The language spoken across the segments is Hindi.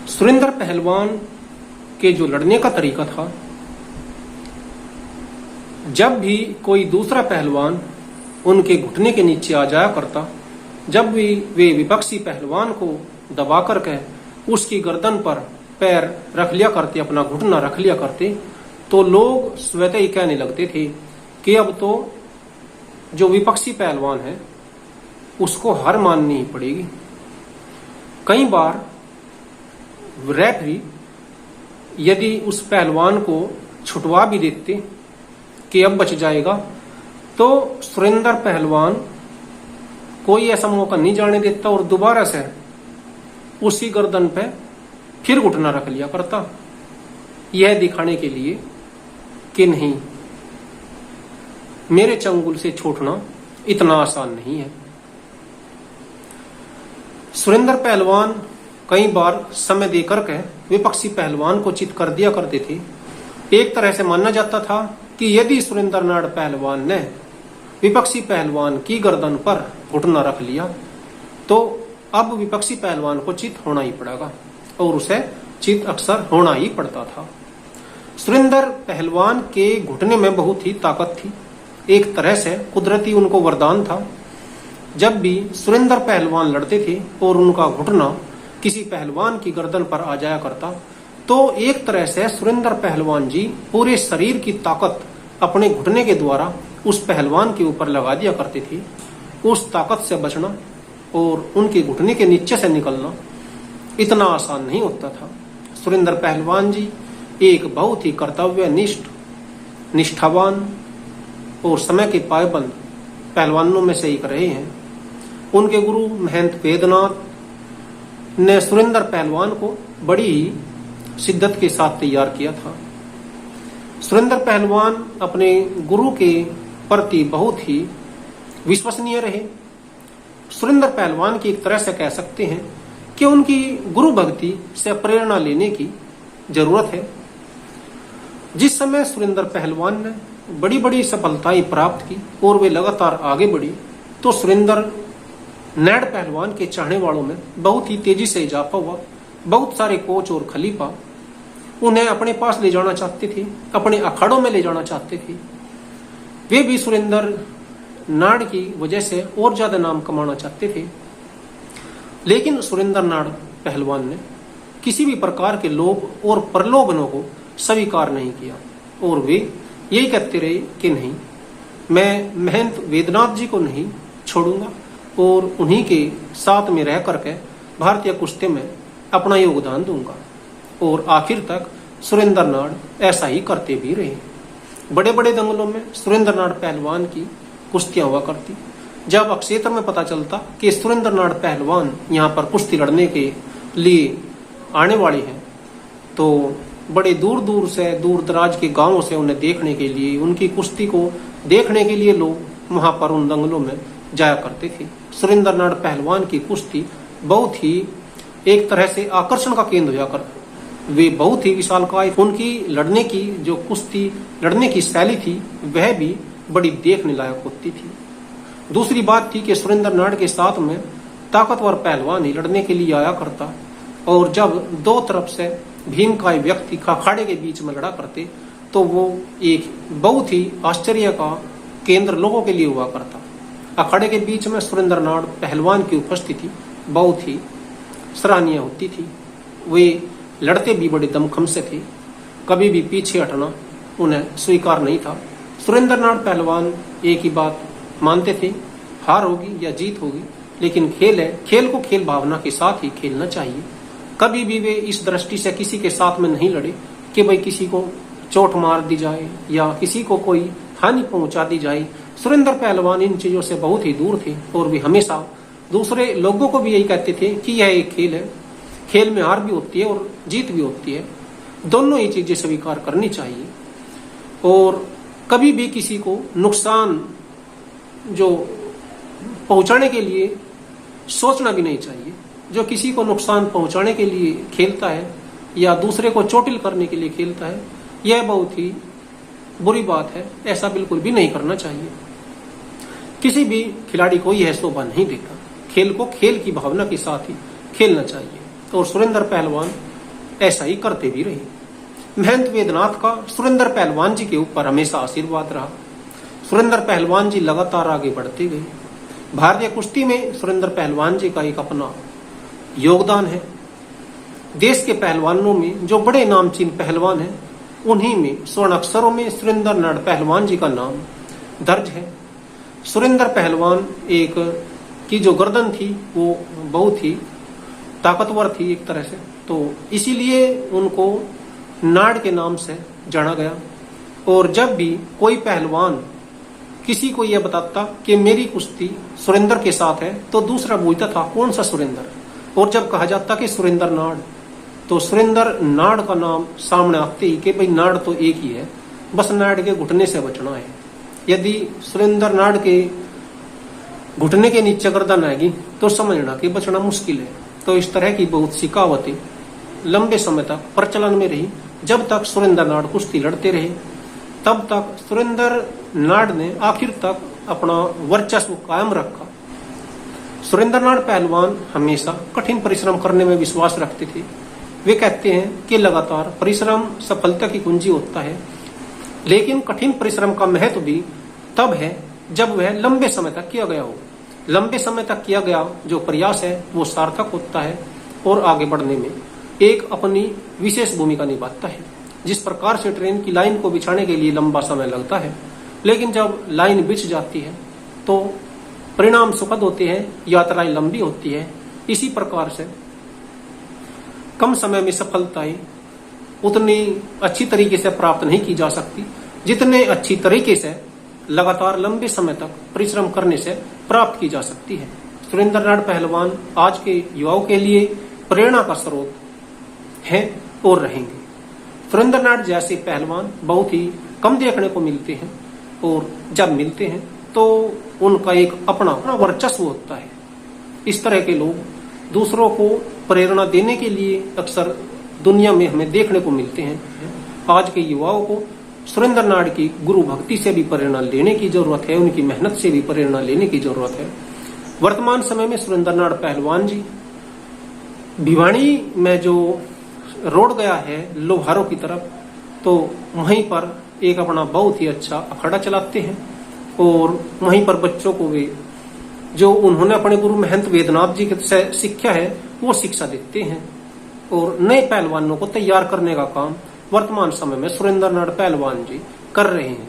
सुरेंद्र पहलवान के जो लड़ने का तरीका था, जब भी कोई दूसरा पहलवान उनके घुटने के नीचे आ जाया करता, जब भी वे विपक्षी पहलवान को दबा करके उसकी गर्दन पर पैर रख लिया करते, अपना घुटना रख लिया करते, तो लोग स्वतः ही कहने लगते थे कि अब तो जो विपक्षी पहलवान है उसको हार माननी ही पड़ेगी। कई बार रेफरी यदि उस पहलवान को छुटवा भी देते कि अब बच जाएगा, तो सुरेंद्र पहलवान कोई ऐसा मौका नहीं जाने देता और दोबारा से उसी गर्दन पे फिर घुटना रख लिया करता, यह दिखाने के लिए कि नहीं, मेरे चंगुल से छूटना इतना आसान नहीं है। सुरेंद्र पहलवान कई बार समय देकर के विपक्षी पहलवान को चित कर दिया करते थे। एक तरह से माना जाता था कि यदि सुरेंद्रनाथ पहलवान ने विपक्षी पहलवान की गर्दन पर घुटना रख लिया तो अब विपक्षी पहलवान को चित होना ही पड़ेगा, और उसे चित अक्सर होना ही पड़ता था। सुरेंद्र पहलवान के घुटने में बहुत ही ताकत थी, एक तरह से कुदरती उनको वरदान था। जब भी सुरेंद्र पहलवान लड़ते थे और उनका घुटना किसी पहलवान की गर्दन पर आ जाया करता, तो एक तरह से सुरेंद्र पहलवान जी पूरे शरीर की ताकत अपने घुटने के द्वारा उस पहलवान के ऊपर लगा दिया करते थे। उस ताकत से बचना और उनके घुटने के नीचे से निकलना इतना आसान नहीं होता था। सुरेंद्र पहलवान जी एक बहुत ही कर्तव्यनिष्ठ, निष्ठावान और समय के पाबंद पहलवानों में से एक रहे हैं। उनके गुरु महंत वेदनाथ ने सुरेंद्र पहलवान को बड़ी ही शिद्दत के साथ तैयार किया था। सुरेंद्र पहलवान अपने गुरु के प्रति बहुत ही विश्वसनीय रहे। सुरेंद्र पहलवान की एक तरह से कह सकते हैं कि उनकी गुरु भक्ति से प्रेरणा लेने की जरूरत है। जिस समय सुरेंद्र पहलवान ने बड़ी बड़ी सफलताएं प्राप्त की और वे लगातार आगे बढ़ी, तो सुरेंद्र नाथ पहलवान के चाहने वालों में बहुत ही तेजी से इजाफा हुआ। बहुत सारे कोच और खलीफा उन्हें अपने पास ले जाना चाहते थे, अपने अखाड़ों में ले जाना चाहते थे। वे भी सुरेंद्र नाथ की वजह से और ज्यादा नाम कमाना चाहते थे, लेकिन सुरेंद्र नाथ पहलवान ने किसी भी प्रकार के लोभ और प्रलोभनों को स्वीकार नहीं किया और वे यही कहते रहे कि नहीं, मैं महंत वेदनाथ जी को नहीं छोड़ूंगा और उन्हीं के साथ में रह करके भारतीय कुश्ती में अपना योगदान दूंगा। और आखिर तक सुरेंद्र नाथ ऐसा ही करते भी रहे। बड़े बड़े दंगलों में सुरेंद्र नाथ पहलवान की कुश्तियां हुआ करती। जब क्षेत्र में पता चलता कि सुरेंद्र नाथ पहलवान यहाँ पर कुश्ती लड़ने के लिए आने वाले हैं, तो बड़े दूर दूर से, दूर दराज के गांवों से उन्हें देखने के लिए, उनकी कुश्ती को देखने के लिए लोग वहां पर उन दंगलों में जाया करते थे। सुरेंद्र नाथ पहलवान की कुश्ती बहुत ही एक तरह से आकर्षण का केंद्र हुआ कर, वे बहुत ही विशालकाय, उनकी लड़ने की जो कुश्ती लड़ने की शैली थी वह भी बड़ी देखने लायक होती थी। दूसरी बात थी कि सुरेंद्र नाथ के साथ में ताकतवर पहलवान ही लड़ने के लिए आया करता, और जब दो तरफ से भीमकाय व्यक्ति अखाड़े के बीच में लड़ा करते तो वो एक बहुत ही आश्चर्य का केंद्र लोगों के लिए हुआ करता। अखाड़े के बीच में सुरेंद्र नाथ पहलवान की उपस्थिति बहुत ही सराहनीय होती थी। वे लड़ते भी बड़े दमखम से थे, कभी भी पीछे हटना उन्हें स्वीकार नहीं था। सुरेंद्र नाथ पहलवान एक ही बात मानते थे, हार होगी या जीत होगी, लेकिन खेल है, खेल को खेल भावना के साथ ही खेलना चाहिए। कभी भी वे इस दृष्टि से किसी के साथ में नहीं लड़े कि भाई किसी को चोट मार दी जाए या किसी को कोई हानि पहुंचा दी जाए। सुरेंद्र पहलवान इन चीजों से बहुत ही दूर थे और वे हमेशा दूसरे लोगों को भी यही कहते थे कि यह एक खेल है, खेल में हार भी होती है और जीत भी होती है, दोनों ही चीजें स्वीकार करनी चाहिए। और कभी भी किसी को नुकसान जो पहुंचाने के लिए सोचना भी नहीं चाहिए। जो किसी को नुकसान पहुंचाने के लिए खेलता है या दूसरे को चोटिल करने के लिए खेलता है, यह बहुत ही बुरी बात है, ऐसा बिल्कुल भी नहीं करना चाहिए। किसी भी खिलाड़ी को यह शोभा नहीं देता। खेल को खेल की भावना के साथ ही खेलना चाहिए। और सुरेंद्र पहलवान ऐसा ही करते भी रहे। महंत वेदनाथ का सुरेंद्र पहलवान जी के ऊपर हमेशा आशीर्वाद रहा। सुरेंद्र पहलवान जी लगातार आगे बढ़ते गए। भारतीय कुश्ती में सुरेंद्र पहलवान जी का एक अपना योगदान है। देश के पहलवानों में जो बड़े नामचीन पहलवान हैं, उन्हीं में स्वर्ण अक्षरों में सुरेंद्र नाड़ पहलवान जी का नाम दर्ज है। सुरेंद्र पहलवान एक की जो गर्दन थी वो बहुत ही ताकतवर थी एक तरह से, तो इसीलिए उनको नाड़ के नाम से जाना गया। और जब भी कोई पहलवान किसी को यह बताता कि मेरी कुश्ती सुरेंद्र के साथ है, तो दूसरा पूछता था कौन सा सुरेंद्र। और जब कहा जाता कि सुरेंद्र नाड़, तो सुरेंद्र नाड़ का नाम सामने आते ही कि भाई नाड़ तो एक ही है, बस नाड़ के घुटने से बचना है। यदि सुरेंद्र नाड़ के घुटने के नीचे गर्दन आएगी तो समझना कि बचना मुश्किल है। तो इस तरह की बहुत सी कहावतें लंबे समय तक प्रचलन में रही। जब तक सुरेंद्र नाड़ कुश्ती लड़ते रहे, तब तक सुरेंद्र नाड़ ने आखिर तक अपना वर्चस्व कायम रखा। सुरेंद्र नाड़ पहलवान हमेशा कठिन परिश्रम करने में विश्वास रखते थे। वे कहते हैं कि लगातार परिश्रम सफलता की कुंजी होता है, लेकिन कठिन परिश्रम का महत्व भी तब है जब वह लंबे समय तक किया गया हो। लंबे समय तक किया गया जो प्रयास है वो सार्थक होता है और आगे बढ़ने में एक अपनी विशेष भूमिका निभाता है। जिस प्रकार से ट्रेन की लाइन को बिछाने के लिए लंबा समय लगता है, लेकिन जब लाइन बिछ जाती है तो परिणाम सुखद होते हैं, यात्राएं लंबी होती है। इसी प्रकार से कम समय में सफलताएं उतनी अच्छी तरीके से प्राप्त नहीं की जा सकती जितने अच्छी तरीके से लगातार लंबे समय तक परिश्रम करने से प्राप्त की जा सकती है। सुरेंद्र नाड़ पहलवान आज के युवाओं के लिए प्रेरणा का स्रोत हैं और रहेंगे। सुरेंद्र नाड़ जैसे पहलवान बहुत ही कम देखने को मिलते हैं, और जब मिलते हैं तो उनका एक अपना वर्चस्व होता है। इस तरह के लोग दूसरों को प्रेरणा देने के लिए अक्सर दुनिया में हमें देखने को मिलते हैं। आज के युवाओं को सुरेंद्र नाड़ की गुरु भक्ति से भी प्रेरणा लेने की जरूरत है, उनकी मेहनत से भी प्रेरणा लेने की जरूरत है। वर्तमान समय में सुरेंद्र नाड़ पहलवान जी भिवानी में जो रोड गया है लोहारों की तरफ, तो वहीं पर एक अपना बहुत ही अच्छा अखाड़ा चलाते हैं, और वहीं पर बच्चों को वे जो उन्होंने अपने गुरु महंत वेदनाथ जी से सीखा है वो शिक्षा देते हैं, और नए पहलवानों को तैयार करने का काम वर्तमान समय में सुरेंद्र नाड़ पहलवान जी कर रहे हैं।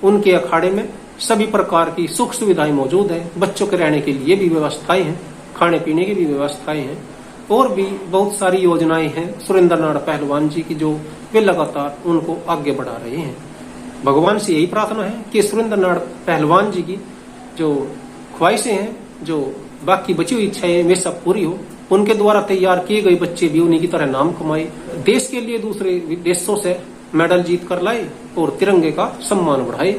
उनके अखाड़े में सभी प्रकार की सुख सुविधाएं मौजूद है। बच्चों के रहने के लिए भी व्यवस्थाएं हैं, खाने पीने की भी व्यवस्थाएं हैं, और भी बहुत सारी योजनाएं हैं सुरेंद्र नाड़ पहलवान जी की, जो वे लगातार उनको आगे बढ़ा रहे हैं। भगवान से यही प्रार्थना है कि सुरेंद्र नाड़ पहलवान जी की जो ख्वाहिशें हैं, जो बाकी बची हुई इच्छाएं, वे सब पूरी हो। उनके द्वारा तैयार किए गए बच्चे भी उन्हीं की तरह नाम कमाए, देश के लिए दूसरे देशों से मेडल जीत कर लाए और तिरंगे का सम्मान बढ़ाए।